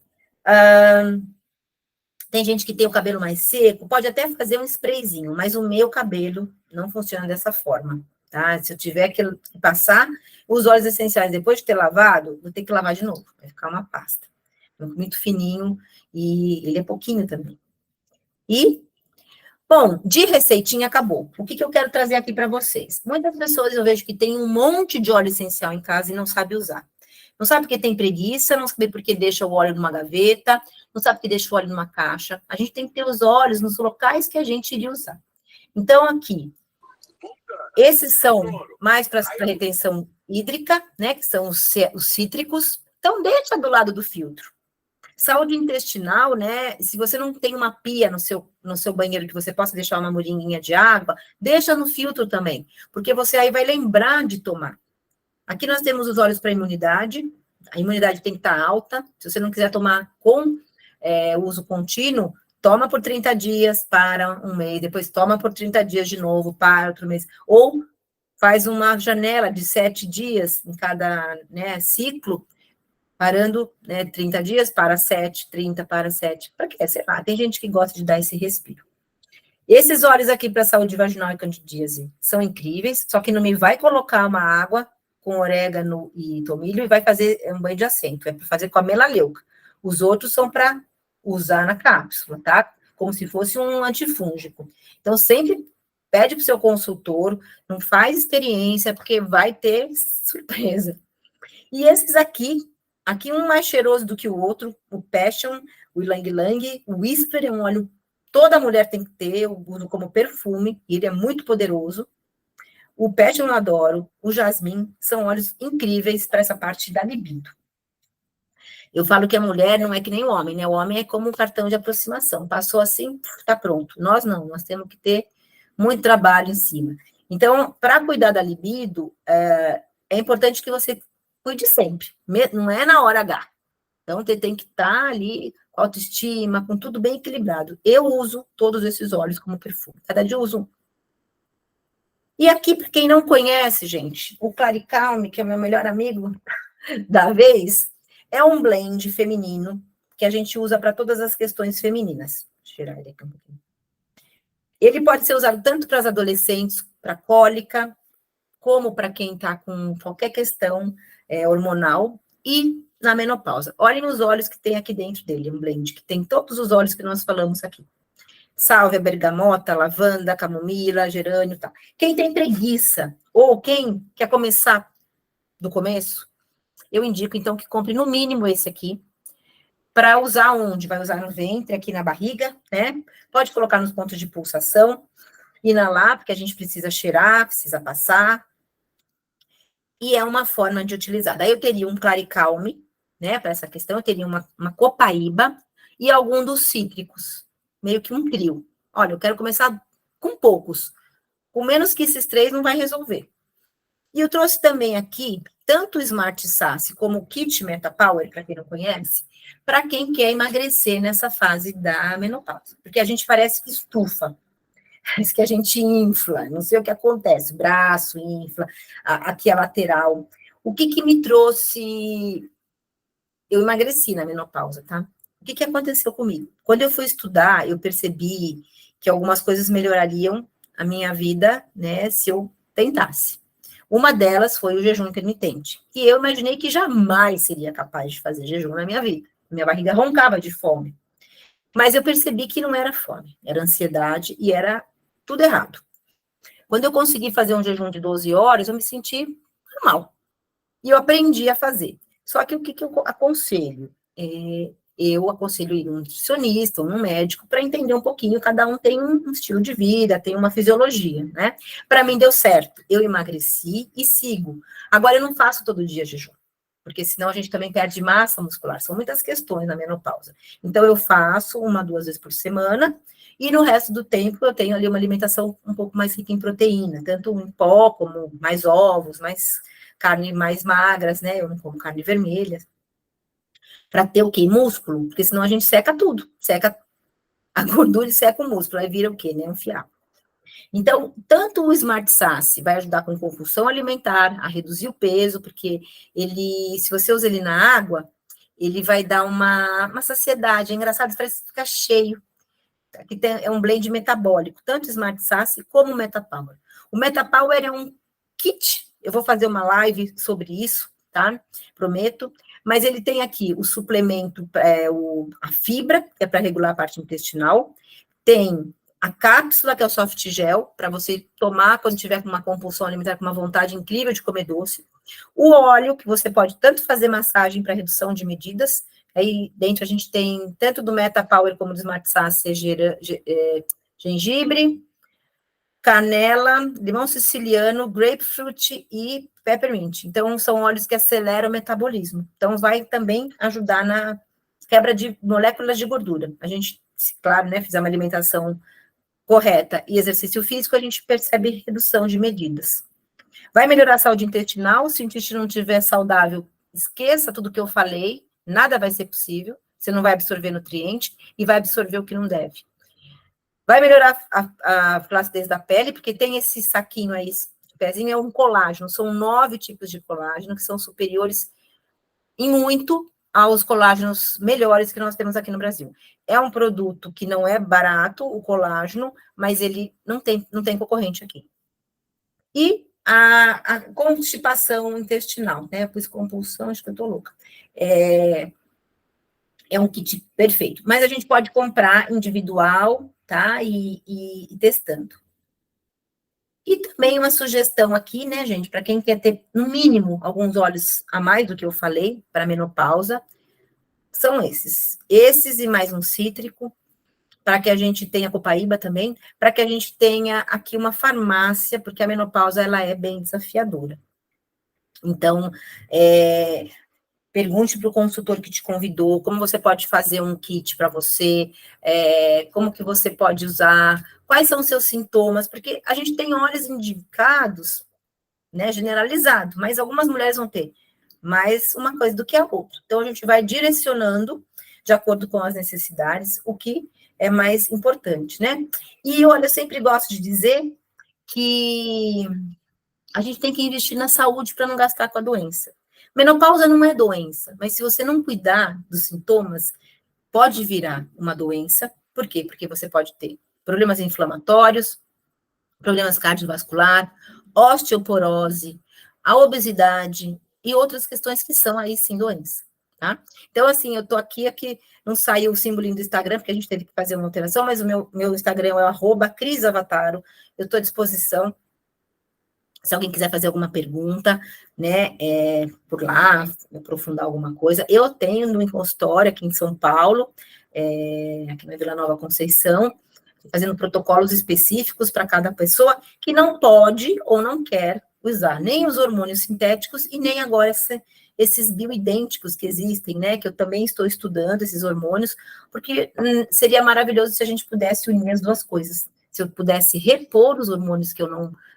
tem gente que tem o cabelo mais seco, pode até fazer um sprayzinho, mas o meu cabelo não funciona dessa forma, tá? Se eu tiver que passar os óleos essenciais depois de ter lavado, vou ter que lavar de novo, vai ficar uma pasta. Muito fininho e ele é pouquinho também. E, bom, de receitinha acabou. O que eu quero trazer aqui para vocês? Muitas pessoas eu vejo que tem um monte de óleo essencial em casa e não sabe usar. Não sabe porque tem preguiça, não sabe porque deixa o óleo numa gaveta, não sabe porque deixa o óleo numa caixa. A gente tem que ter os óleos nos locais que a gente iria usar. Então, aqui, esses são mais para retenção hídrica, né, que são os cítricos. Então, deixa do lado do filtro. Saúde intestinal, né, se você não tem uma pia no seu banheiro que você possa deixar uma moringuinha de água, deixa no filtro também, porque você aí vai lembrar de tomar. Aqui nós temos os óleos para imunidade, a imunidade tem que estar alta, se você não quiser tomar com uso contínuo, toma por 30 dias, para um mês, depois toma por 30 dias de novo, para outro mês, ou faz uma janela de 7 dias em cada, né, ciclo, parando, né, 30 dias, para 7, 30, para 7, para quê? Sei lá, tem gente que gosta de dar esse respiro. Esses óleos aqui para saúde vaginal e candidíase são incríveis, só que não me vai colocar uma água com orégano e tomilho e vai fazer um banho de assento, é para fazer com a melaleuca. Os outros são para usar na cápsula, tá? Como se fosse um antifúngico. Então, sempre pede para o seu consultor, não faz experiência, porque vai ter surpresa. E esses aqui um mais cheiroso do que o outro, o Passion, o Ylang Ylang, o Whisper é um óleo toda mulher tem que ter, eu uso como perfume, e ele é muito poderoso. O Passion eu adoro, o Jasmim, são óleos incríveis para essa parte da libido. Eu falo que a mulher não é que nem o homem, né? O homem é como um cartão de aproximação. Passou assim, está pronto. Nós não, nós temos que ter muito trabalho em cima. Então, para cuidar da libido, é importante que você cuide sempre. Não é na hora H. Então, você tem que estar ali com autoestima, com tudo bem equilibrado. Eu uso todos esses óleos como perfume. Cada dia eu uso um. E aqui, para quem não conhece, gente, o Claricalme, que é meu melhor amigo da vez, é um blend feminino que a gente usa para todas as questões femininas. Deixa eu tirar ele aqui um pouquinho. Ele pode ser usado tanto para as adolescentes, para cólica, como para quem está com qualquer questão hormonal e na menopausa. Olhem os óleos que tem aqui dentro dele, um blend, que tem todos os óleos que nós falamos aqui. Sálvia, bergamota, lavanda, camomila, gerânio, tá. Quem tem preguiça ou quem quer começar do começo, eu indico, então, que compre no mínimo esse aqui, para usar onde? Vai usar no ventre, aqui na barriga, né? Pode colocar nos pontos de pulsação, inalar, porque a gente precisa cheirar, precisa passar. E é uma forma de utilizar. Daí eu teria um Claricalme, né, para essa questão, eu teria uma copaíba e algum dos cítricos, meio que um trio. Olha, eu quero começar com poucos. Com menos que esses 3 não vai resolver. E eu trouxe também aqui, tanto o Smart Sasse como o Kit Meta Power, para quem não conhece, para quem quer emagrecer nessa fase da menopausa. Porque a gente parece que estufa, parece que a gente infla, não sei o que acontece, o braço infla, aqui a lateral. O que me trouxe... Eu emagreci na menopausa, tá? O que aconteceu comigo? Quando eu fui estudar, eu percebi que algumas coisas melhorariam a minha vida, né, se eu tentasse. Uma delas foi o jejum intermitente, que eu imaginei que jamais seria capaz de fazer jejum na minha vida. Minha barriga roncava de fome. Mas eu percebi que não era fome, era ansiedade e era tudo errado. Quando eu consegui fazer um jejum de 12 horas, eu me senti normal. E eu aprendi a fazer. Só que o que eu aconselho? Eu aconselho ir um nutricionista, um médico, para entender um pouquinho. Cada um tem um estilo de vida, tem uma fisiologia, né? Para mim deu certo. Eu emagreci e sigo. Agora eu não faço todo dia jejum, porque senão a gente também perde massa muscular. São muitas questões na menopausa. Então eu faço 1, 2 vezes por semana. E no resto do tempo eu tenho ali uma alimentação um pouco mais rica em proteína, tanto em pó como mais ovos, mais carne mais magras, né? Eu não como carne vermelha. Para ter o quê? Músculo, porque senão a gente seca tudo. Seca a gordura e seca o músculo. Aí vira o quê, né? Um fiapo. Então, tanto o Smart Sasse vai ajudar com compulsão alimentar, a reduzir o peso, porque ele, se você usa ele na água, ele vai dar uma saciedade. É engraçado, parece que fica cheio. Aqui é um blend metabólico, tanto Smart Sasse como o Metapower. O Metapower é um kit, eu vou fazer uma live sobre isso, tá? Prometo. Mas ele tem aqui o suplemento, a fibra, que é para regular a parte intestinal, tem a cápsula, que é o soft gel, para você tomar quando tiver com uma compulsão alimentar, com uma vontade incrível de comer doce. O óleo, que você pode tanto fazer massagem para redução de medidas. Aí dentro a gente tem tanto do Meta Power como do Smart Sasse, gengibre, canela, limão siciliano, grapefruit e peppermint. Então, são óleos que aceleram o metabolismo. Então, vai também ajudar na quebra de moléculas de gordura. A gente, claro, né, fizer uma alimentação correta e exercício físico, a gente percebe redução de medidas. Vai melhorar a saúde intestinal. Se o intestino não estiver saudável, esqueça tudo que eu falei, nada vai ser possível. Você não vai absorver nutriente e vai absorver o que não deve. Vai melhorar a flacidez da pele, porque tem esse saquinho aí, esse pezinho é um colágeno, são 9 tipos de colágeno, que são superiores em muito aos colágenos melhores que nós temos aqui no Brasil. É um produto que não é barato, o colágeno, mas ele não tem concorrente aqui. E a constipação intestinal, né? Pois compulsão, acho que eu tô louca. É um kit perfeito. Mas a gente pode comprar individual, tá? E testando. E também uma sugestão aqui, né, gente, para quem quer ter, no mínimo, alguns óleos a mais do que eu falei, para menopausa, são esses. Esses e mais um cítrico, para que a gente tenha copaíba também, para que a gente tenha aqui uma farmácia, porque a menopausa, ela é bem desafiadora. Então, pergunte para o consultor que te convidou, como você pode fazer um kit para você, como que você pode usar, quais são os seus sintomas, porque a gente tem óleos indicados, né, generalizado, mas algumas mulheres vão ter mais uma coisa do que a outra. Então, a gente vai direcionando de acordo com as necessidades, o que é mais importante, né? E, olha, eu sempre gosto de dizer que a gente tem que investir na saúde para não gastar com a doença. Menopausa não é doença, mas se você não cuidar dos sintomas, pode virar uma doença. Por quê? Porque você pode ter problemas inflamatórios, problemas cardiovasculares, osteoporose, a obesidade e outras questões que são aí sim doença, tá? Então, assim, eu tô aqui não saiu o símbolo do Instagram, porque a gente teve que fazer uma alteração, mas o meu Instagram é o @crisavataro, eu estou à disposição, se alguém quiser fazer alguma pergunta, né, por lá, aprofundar alguma coisa. Eu tenho no consultório aqui em São Paulo, aqui na Vila Nova Conceição, fazendo protocolos específicos para cada pessoa que não pode ou não quer usar nem os hormônios sintéticos e nem agora esses bioidênticos que existem, né, que eu também estou estudando esses hormônios, porque seria maravilhoso se a gente pudesse unir as duas coisas, se eu pudesse repor os hormônios que eu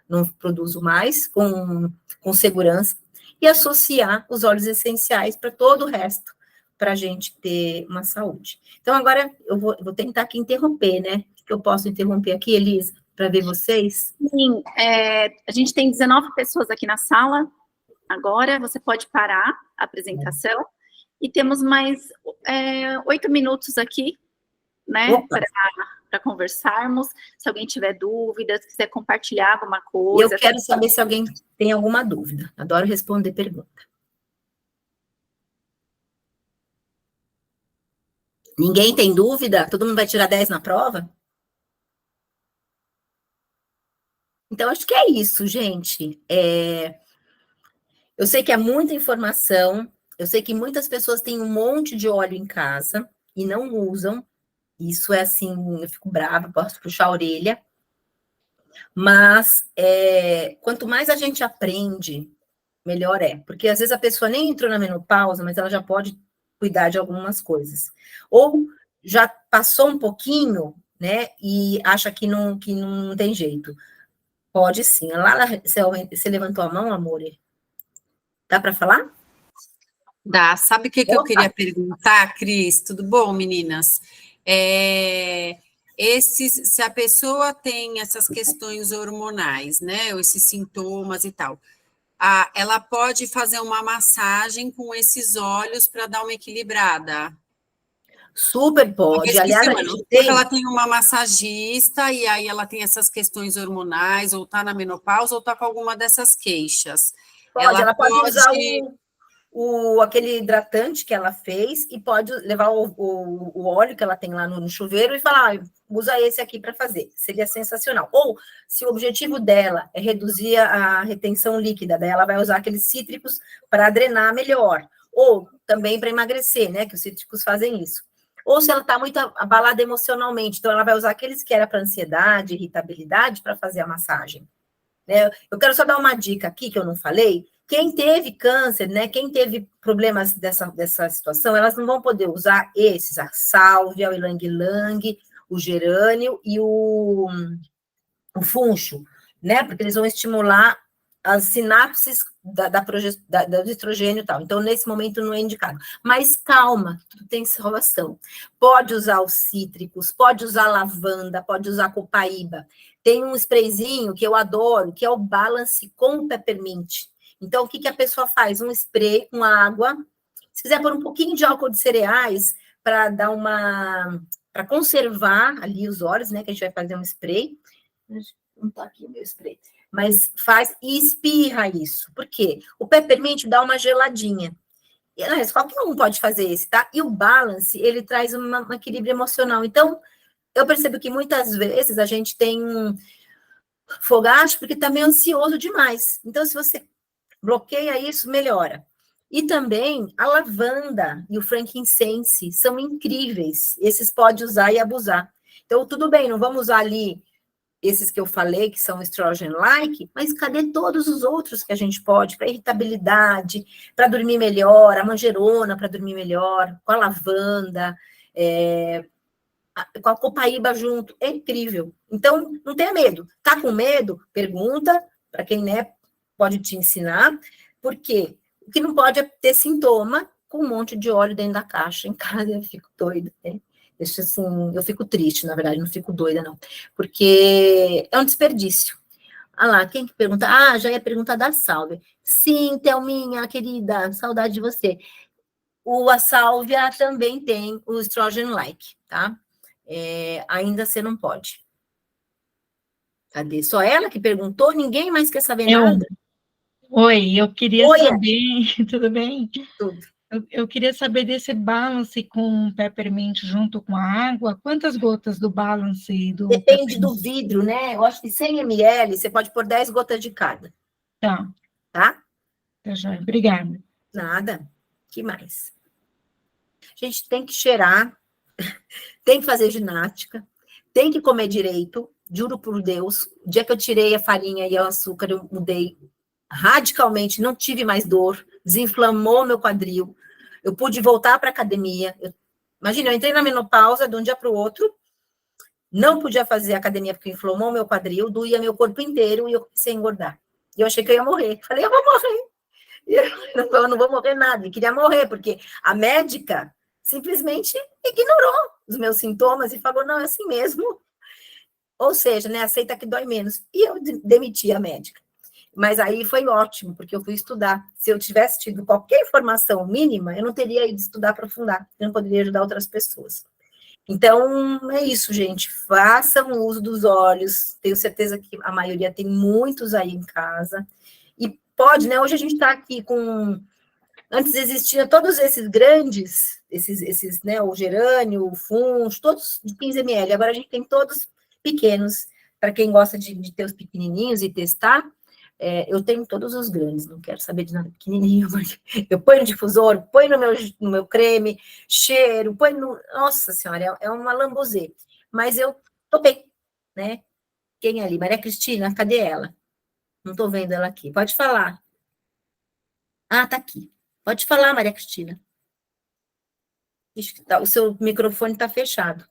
não produzo mais com segurança e associar os óleos essenciais para todo o resto, para a gente ter uma saúde. Então, agora eu vou tentar aqui interromper, né? Que eu posso interromper aqui, Elisa, para ver vocês? Sim, a gente tem 19 pessoas aqui na sala agora, você pode parar a apresentação, e temos mais 8 minutos aqui, né, para conversarmos. Se alguém tiver dúvidas, quiser compartilhar alguma coisa. Eu quero saber se alguém tem alguma dúvida. Adoro responder pergunta. Ninguém tem dúvida? Todo mundo vai tirar 10 na prova? Então, acho que é isso, gente. Eu sei que é muita informação, eu sei que muitas pessoas têm um monte de óleo em casa e não usam. Isso é assim, eu fico brava, posso puxar a orelha. Mas quanto mais a gente aprende, melhor é. Porque às vezes a pessoa nem entrou na menopausa, mas ela já pode cuidar de algumas coisas. Ou já passou um pouquinho, né, e acha que não tem jeito. Pode sim. Lá você levantou a mão, amor? Dá para falar? Dá. Sabe o que eu queria perguntar, Cris? Tudo bom, meninas? Se a pessoa tem essas questões hormonais, né, ou esses sintomas e tal, ela pode fazer uma massagem com esses óleos para dar uma equilibrada? Super pode. Aliás, ela tem uma massagista e aí ela tem essas questões hormonais, ou está na menopausa, ou está com alguma dessas queixas. Ela pode usar aquele hidratante que ela fez e pode levar o óleo que ela tem lá no chuveiro e falar, usa esse aqui para fazer. Seria sensacional. Ou, se o objetivo dela é reduzir a retenção líquida, daí ela vai usar aqueles cítricos para drenar melhor. Ou também para emagrecer, né? Que os cítricos fazem isso. Ou se ela está muito abalada emocionalmente, então ela vai usar aqueles que era para ansiedade, irritabilidade, para fazer a massagem. Né? Eu quero só dar uma dica aqui que eu não falei. Quem teve câncer, né? Quem teve problemas dessa situação, elas não vão poder usar esses, a sálvia, o ylang-ylang, o gerânio e o funcho, né? Porque eles vão estimular as sinapses do estrogênio e tal. Então, nesse momento, não é indicado. Mas calma, tudo tem salvação. Pode usar os cítricos, pode usar lavanda, pode usar copaíba. Tem um sprayzinho que eu adoro, que é o Balance com Peppermint. Então, o que a pessoa faz? Um spray com água. Se quiser pôr um pouquinho de álcool de cereais para dar para conservar ali os óleos, né? Que a gente vai fazer um spray. Não está aqui o meu spray. Mas faz e espirra isso. Por quê? O peppermint dá uma geladinha. Qualquer um pode fazer esse, tá? E o balance, ele traz um equilíbrio emocional. Então, eu percebo que muitas vezes a gente tem um fogacho porque tá meio ansioso demais. Então, se você bloqueia isso, melhora. E também a lavanda e o frankincense são incríveis. Esses pode usar e abusar. Então, tudo bem, não vamos usar ali esses que eu falei, que são estrogen-like, mas cadê todos os outros que a gente pode, para irritabilidade, para dormir melhor, a manjerona para dormir melhor, com a lavanda, com a copaíba junto, é incrível. Então, não tenha medo. Tá com medo? Pergunta para quem, né, pode te ensinar, porque O que não pode é ter sintoma com um monte de óleo dentro da caixa em casa, eu fico doida, né? Deixa assim, eu fico triste, na verdade, não fico doida, não, porque é um desperdício. Ah lá, quem que pergunta? Ah, já ia perguntar da Sálvia. Sim, Thelminha, querida, saudade de você. A Sálvia também tem o Estrogen-like, tá? Ainda você não pode. Cadê? Só ela que perguntou? Ninguém mais quer saber nada? Oi, eu queria Oi, saber, tudo bem? tudo. Eu queria saber desse balance com peppermint junto com a água, quantas gotas do balance e do Depende do peppermint? vidro, né? Eu acho que 100 ml, você pode pôr 10 gotas de cada, Tá, tá? tá joia, obrigada. Nada. Que mais? A gente tem que cheirar, tem que fazer ginástica, tem que comer direito, juro por Deus. O dia que eu tirei a farinha e o açúcar, eu mudei radicalmente, não tive mais dor, desinflamou meu quadril, eu pude voltar para a academia. Imagina, eu entrei na menopausa de um dia para o outro, não podia fazer academia porque inflamou meu quadril, doía meu corpo inteiro e eu comecei a engordar. E eu achei que eu ia morrer. Falei, eu vou morrer. E eu não vou morrer nada. E queria morrer, porque a médica simplesmente ignorou os meus sintomas e falou, não, é assim mesmo. Ou seja, né, aceita que dói menos. E eu demiti a médica. Mas aí foi ótimo, porque eu fui estudar. Se eu tivesse tido qualquer informação mínima, eu não teria ido estudar, aprofundar. Eu não poderia ajudar outras pessoas. Então, é isso, gente. Façam uso dos óleos. Tenho certeza que a maioria tem muitos aí em casa. E pode, né? Hoje a gente está aqui com... Antes existiam todos esses grandes, esses né? O gerânio, o funcho, todos de 15 ml. Agora a gente tem todos pequenos. Para quem gosta de ter os pequenininhos e testar, eu tenho todos os grandes, não quero saber de nada pequenininho. Eu ponho no difusor, ponho no meu creme, cheiro, ponho no... Nossa Senhora, é uma lambuzê. Mas eu tô bem, né? Quem é ali? Maria Cristina, cadê ela? Não tô vendo ela aqui. Pode falar. Ah, tá aqui. Pode falar, Maria Cristina. Ixi, o seu microfone está fechado.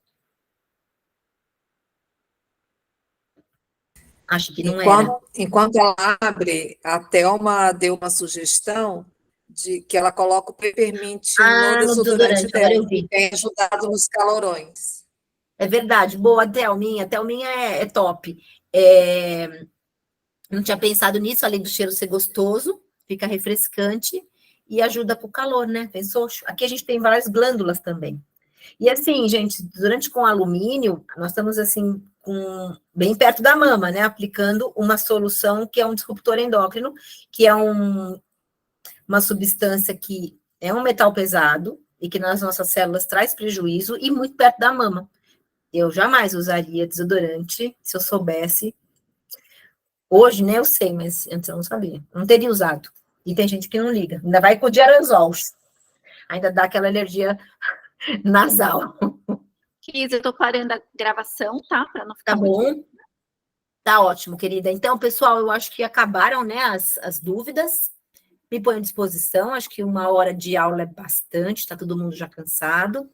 Acho que não era. Enquanto ela abre, a Thelma deu uma sugestão de que ela coloca o peppermint no No desodorante agora dela, eu vi. que tem ajudado nos calorões. É verdade. Boa, Thelminha. A Thelminha é top. Não tinha pensado nisso, além do cheiro ser gostoso, fica refrescante e ajuda com o calor, né? Pensou? Aqui a gente tem várias glândulas também. E assim, gente, durante com alumínio, nós estamos assim, bem perto da mama, né? Aplicando uma solução que é um disruptor endócrino, que é uma substância que é um metal pesado e que nas nossas células traz prejuízo e muito perto da mama. Eu jamais usaria desodorante se eu soubesse. Hoje, né, eu sei, mas antes eu não sabia. Não teria usado. E tem gente que não liga. Ainda vai com o de aerosol. Ainda dá aquela alergia nasal. Cris, eu tô parando a gravação, tá? Para não ficar Tá bom? Tá ótimo, querida. Então, pessoal, eu acho que acabaram, né, as dúvidas. Me põe à disposição. Acho que 1 hora de aula é bastante. Tá todo mundo já cansado.